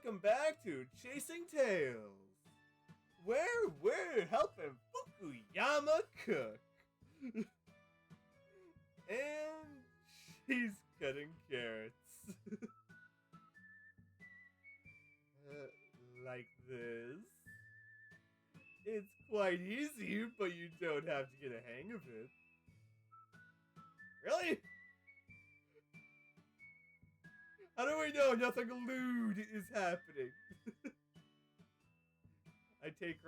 welcome back to Chasing Tails, where we're helping Fukuyama cook. And she's cutting carrots. Like this. It's quite easy, but you don't have to get a hang of it. Really? How do we know nothing lewd is happening? I take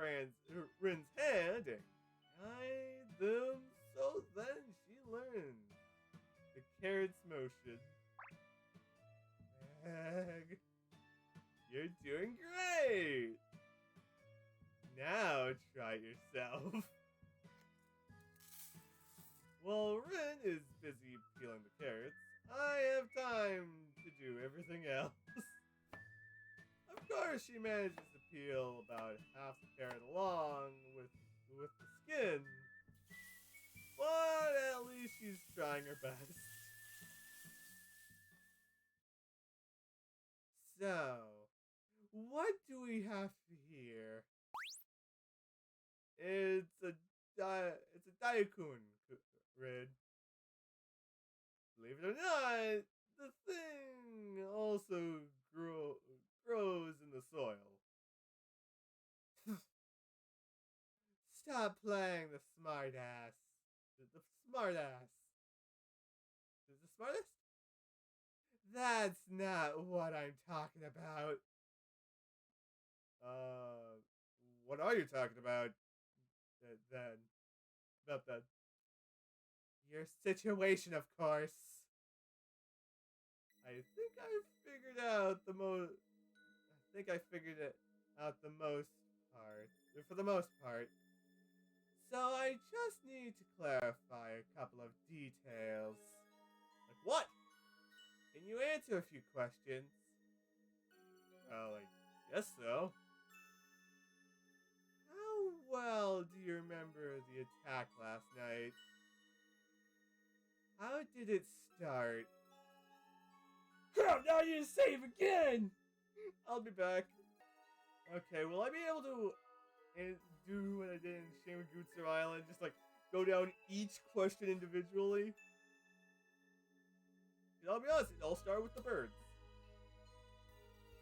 Rin's hand and guide them so then she learns the carrot's motion. Meg, you're doing great! Now try yourself. While Rin is busy peeling the carrots, I have time to do everything else. Of course, she manages to peel about half the carrot along with the skin, but at least she's trying her best. So, what do we have here? It's a daikon, Red. Believe it or not, the thing also grows in the soil. Stop playing the smartass. The smartass. The smartest? That's not what I'm talking about. What are you talking about? Then? About that? Your situation, of course. I think I figured it out the most part. For the most part. So I just need to clarify a couple of details. Like what? Can you answer a few questions? Well, I guess so. How well do you remember the attack last night? How did it start? Crap, now you save again! I'll be back. Okay, will I be able to do what I did in Shamagutsu Island? Just like go down each question individually? I'll be honest, it all started with the birds.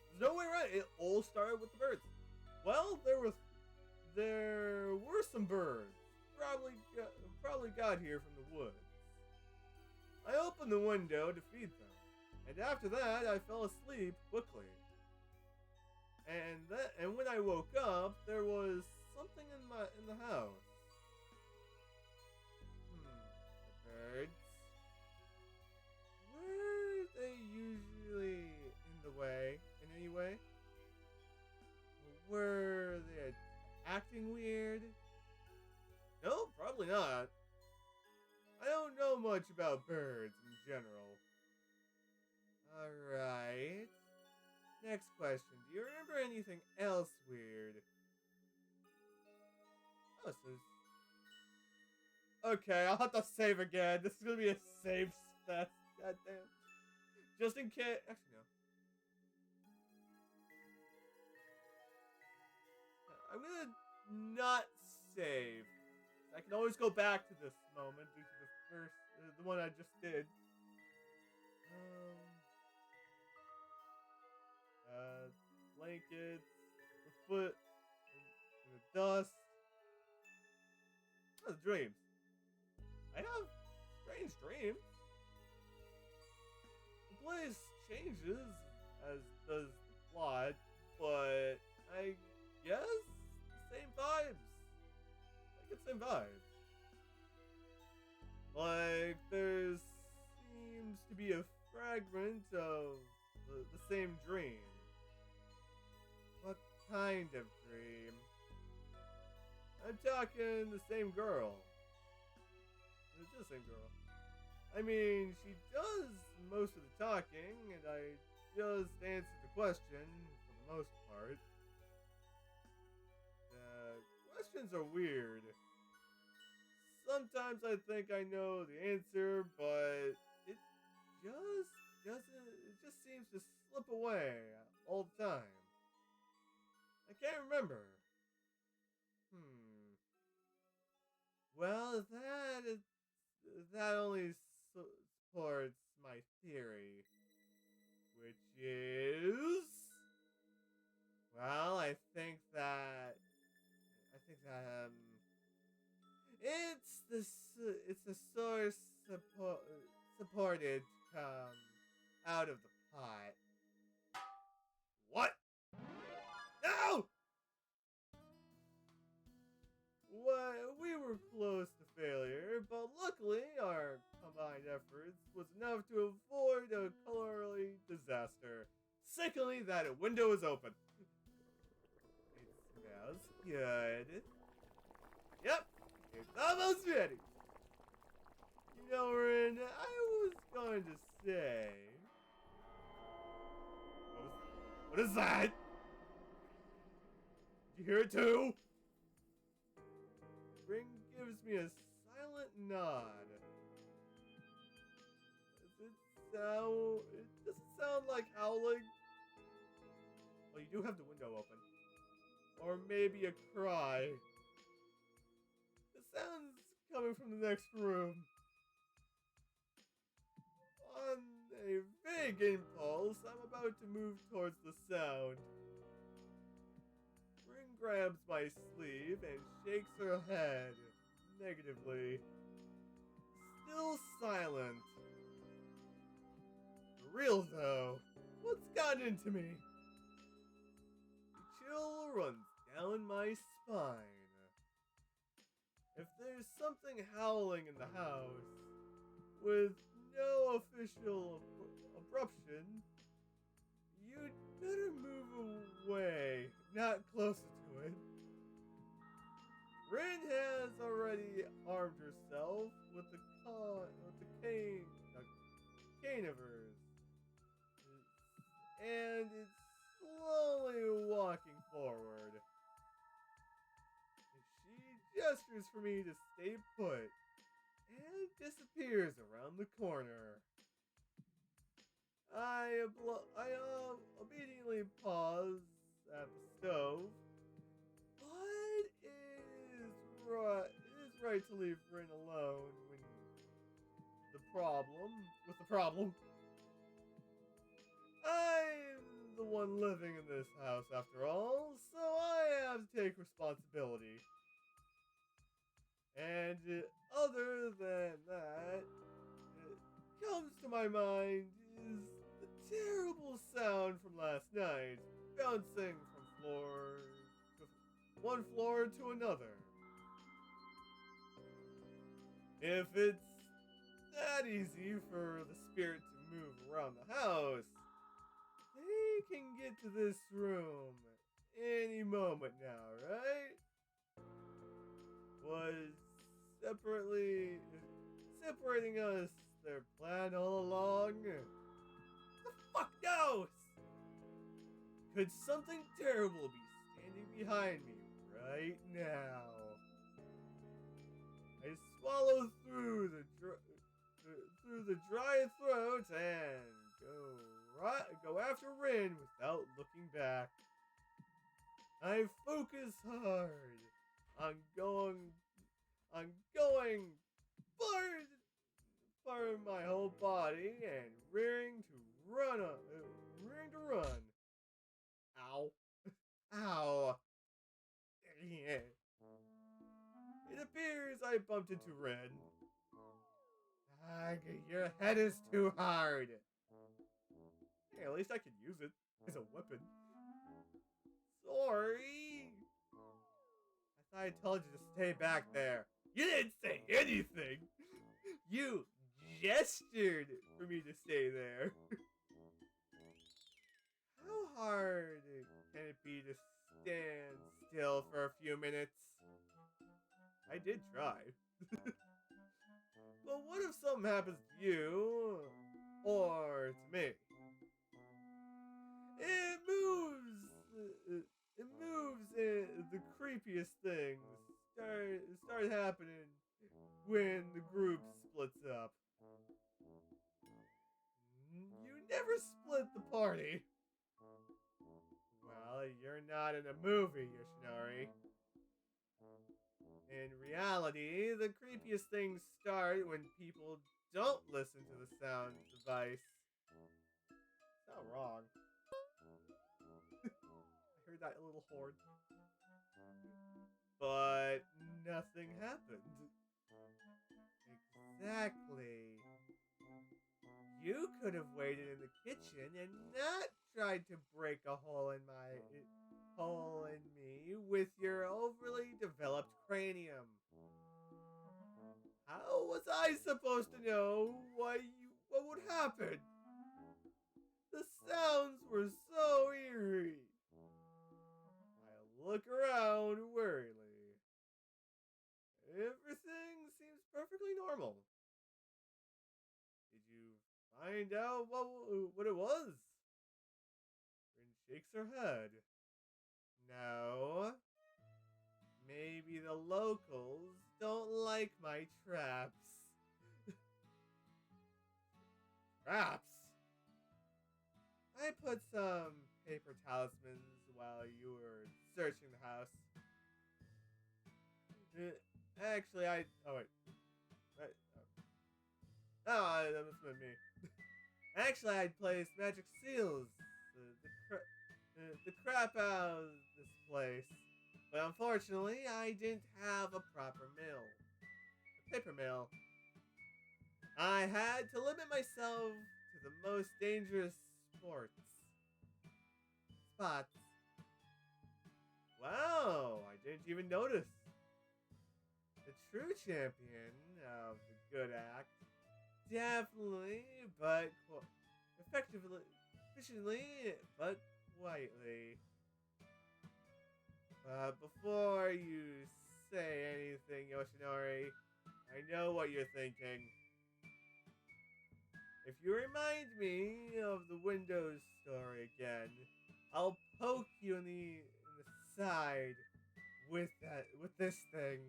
There's no way around it. It all started with the birds. Well, there were some birds. Probably got here from the woods. I opened the window to feed them, and after that, I fell asleep quickly. And when I woke up, there was something in the house. The birds. Were they usually in any way? Were they acting weird? No, probably not. I don't know much about birds in general. Alright. Next question. Do you remember anything else weird? Oh, so... Okay, I'll have to save again. This is gonna be a save fest. Goddamn. Just in case... Actually, no. I'm gonna not save. I can always go back to this moment due to the one I just did. Blankets, the foot, and the dust. Oh, the dreams. I have strange dreams. The place changes, as does the plot, but I guess the same vibes. I get the same vibes. Like, there seems to be a fragment of the same dream. What kind of dream? I'm talking the same girl. It's just the same girl. I mean, she does most of the talking, and I just answer the question for the most part. The questions are weird. Sometimes I think I know the answer, but it just seems to slip away all the time. can't remember. Hmm. Well, that only supports my theory, which is, well, it's the source supported to come out of the pot. What? No! Well, we were close to failure, but luckily our combined efforts was enough to avoid a culinary disaster. Secondly, that a window is open. It smells good. Yep, it's almost ready. You know, Rin, I was going to say... What is that? Did you hear it too? Ring gives me a silent nod. It doesn't sound like howling. Well, you do have the window open. Or maybe a cry. The sound's coming from the next room. On a vague impulse, I'm about to move towards the sound. Ring grabs my sleeve and shakes her head negatively. Still silent. For real though, what's gotten into me? The chill runs down my spine. If there's something howling in the house, with no official abruption, you'd better move away, not closer to it. Rin has already armed herself with the cane of hers, and it's slowly walking forward. She gestures for me to stay put and disappears around the corner. I obediently pause at the stove, but it is right to leave Rin alone with the problem. I'm the one living in this house after all, so I have to take responsibility. And other than that, it comes to my mind is the terrible sound from last night, bouncing from one floor to another. If it's that easy for the spirit to move around the house, they can get to this room any moment now, right? Was separating us their plan all along? The fuck knows? Could something terrible be standing behind me right now? I swallow through the dry throat and go after Rin without looking back. I focus hard on going part my whole body and rearing to run. Ow. Ow. Yeah. It appears I bumped into Ren. Your head is too hard. Hey, at least I can use it as a weapon. Sorry. I thought I told you to stay back there. You didn't say anything. You gestured for me to stay there. How hard can it be to stand still for a few minutes? I did try. But what if something happens to you? Or to me? It moves, the creepiest things start happening when the group splits up. You never split the party. Well, you're not in a movie, Yoshinari. In reality, the creepiest things start when people don't listen to the sound device. It's not wrong. I heard that little horn. But nothing happened. Exactly. You could have waited in the kitchen and not tried to break a hole in me with your overly developed cranium. How was I supposed to know what would happen? The sounds were so eerie. I look around wearily. Everything seems perfectly normal. Did you find out what it was? Rin shakes her head. No. Maybe the locals don't like my traps. Traps? I put some paper talismans while you were searching the house. Actually, Oh, wait. That must have been me. Actually, I'd placed magic seals. The crap out of this place. But unfortunately, I didn't have a proper mill. A paper mill. I had to limit myself to the most dangerous spots. Wow, I didn't even notice. The true champion of the good act. Definitely, but efficiently, but quietly. But before you say anything, Yoshinori, I know what you're thinking. If you remind me of the Windows story again, I'll poke you in the side with this thing.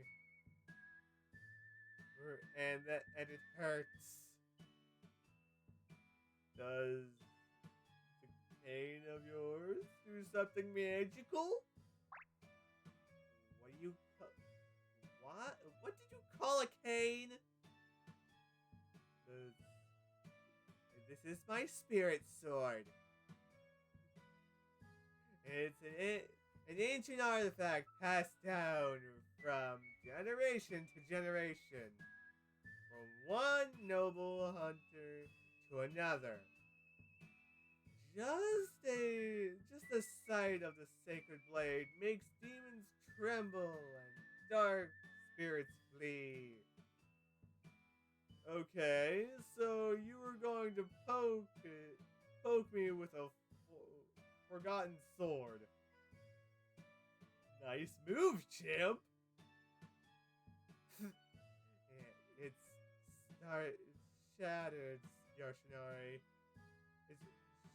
And it hurts. Does the cane of yours do something magical? What did you call a cane? This is my spirit sword. It's an ancient artifact passed down from generation to generation. From one noble hunter to another. Just the sight of the sacred blade makes demons tremble and dark spirits flee. Okay, so you were going to poke me with a forgotten sword. Nice move, champ. It's shattered, Yoshinori.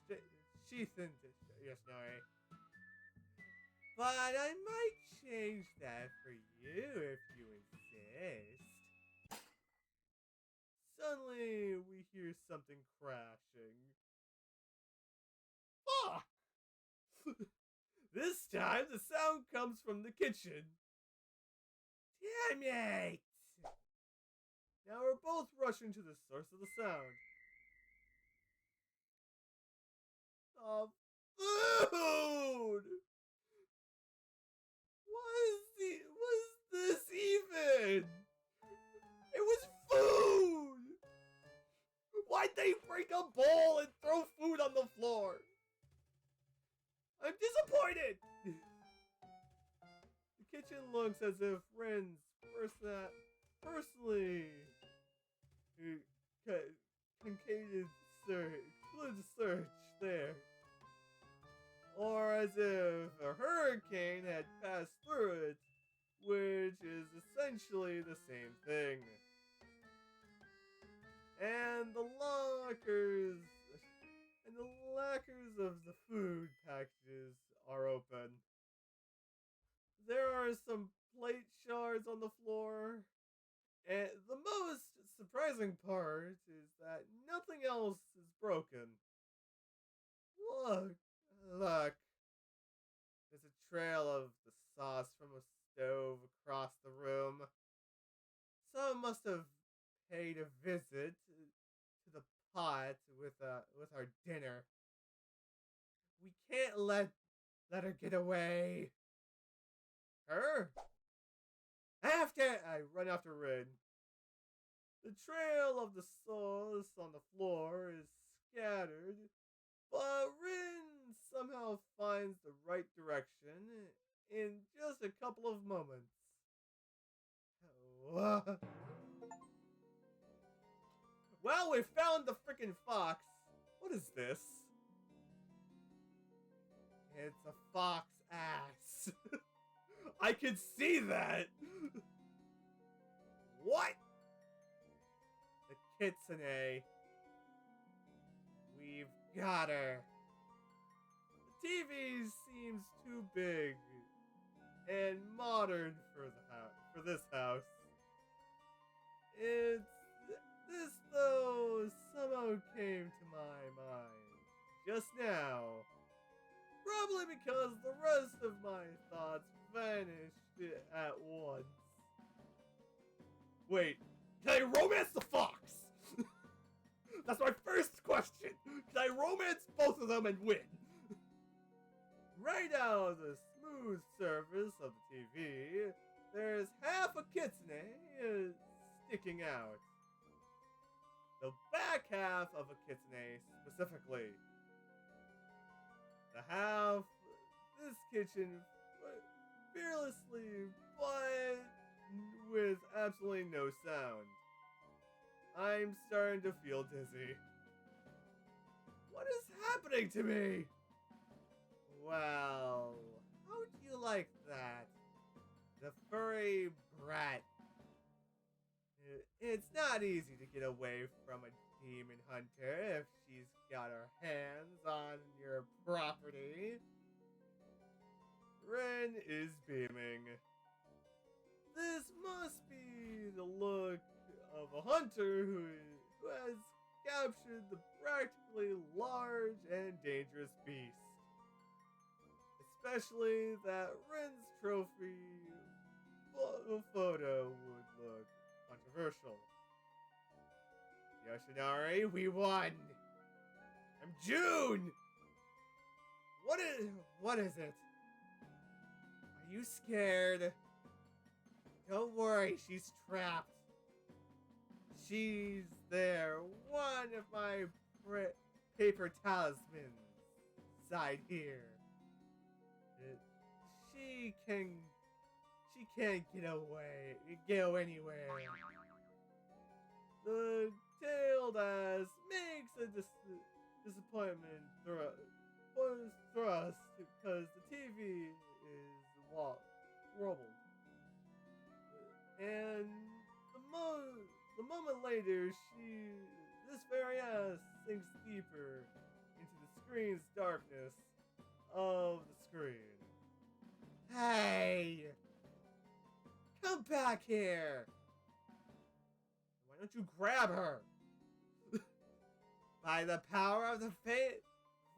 It's sheathened, Yoshinori. But I might change that for you if you insist. Suddenly, we hear something crashing. Fuck! This time, the sound comes from the kitchen. Damn it! Now we're both rushing to the source of the sound. Food! What is this even? It was food! Why'd they break a bowl and throw food on the floor? I'm disappointed! The kitchen looks as if Ren's personally concluded search there. Or as if a hurricane had passed through it, which is essentially the same thing. And the lockers of the food packages are open. There are some plate shards on the floor. And the most surprising part is that nothing else is broken. Look. trail of the sauce from a stove across the room. Someone must have paid a visit to the pot with our dinner. We can't let her get away. Her? I run after Rin. The trail of the sauce on the floor is scattered, but Rin somehow finds the right direction in just a couple of moments. Well, we found the freaking fox. What is this? It's a fox ass. I could see that. What? The kitsune. We've got her. The TV seems too big and modern for this house. It's this though somehow came to my mind just now. Probably because the rest of my thoughts vanished at once. Wait, can I romance the fox? That's my first question. Can I romance both of them and win? Right out of the smooth surface of the TV, there's half a kitsune sticking out. The back half of a kitsune specifically. The half this kitchen fearlessly, but with absolutely no sound. I'm starting to feel dizzy. What is happening to me? Well, how would you like that? The furry brat. It's not easy to get away from a demon hunter if she's got her hands on your property. Ren is beaming. This must be the look of a hunter who has captured the practically large and dangerous beast. Especially that Ren's trophy photo would look controversial. Yoshinari, we won! I'm June! What is it? Are you scared? Don't worry, she's trapped. She's there, one of my paper talismans side here. She can't go anywhere. The tailed ass makes a disappointment thrust because the TV is wobbled. And the moment later, this very ass sinks deeper into the screen's darkness of the screen. Hey! Come back here! Why don't you grab her? By the power of the fate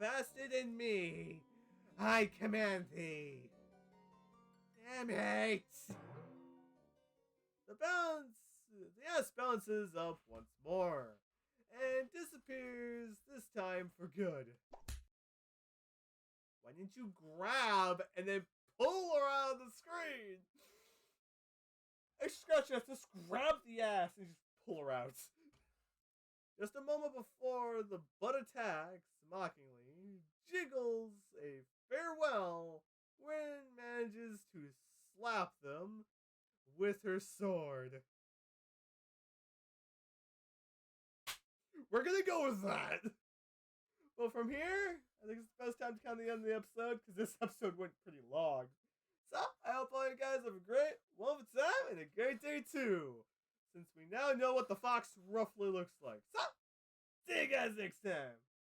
vested in me, I command thee. Damn it! The ass bounces up once more and disappears, this time for good. Why didn't you grab and then pull her out of the screen? I scratch her, just grab the ass and just pull her out. Just a moment before the butt attacks, mockingly, jiggles a farewell when manages to slap them with her sword. We're gonna go with that. Well, from here, I think it's the best time to count the end of the episode because this episode went pretty long. So, I hope all you guys have a great wonderful time and a great day too. Since we now know what the fox roughly looks like. So, see you guys next time.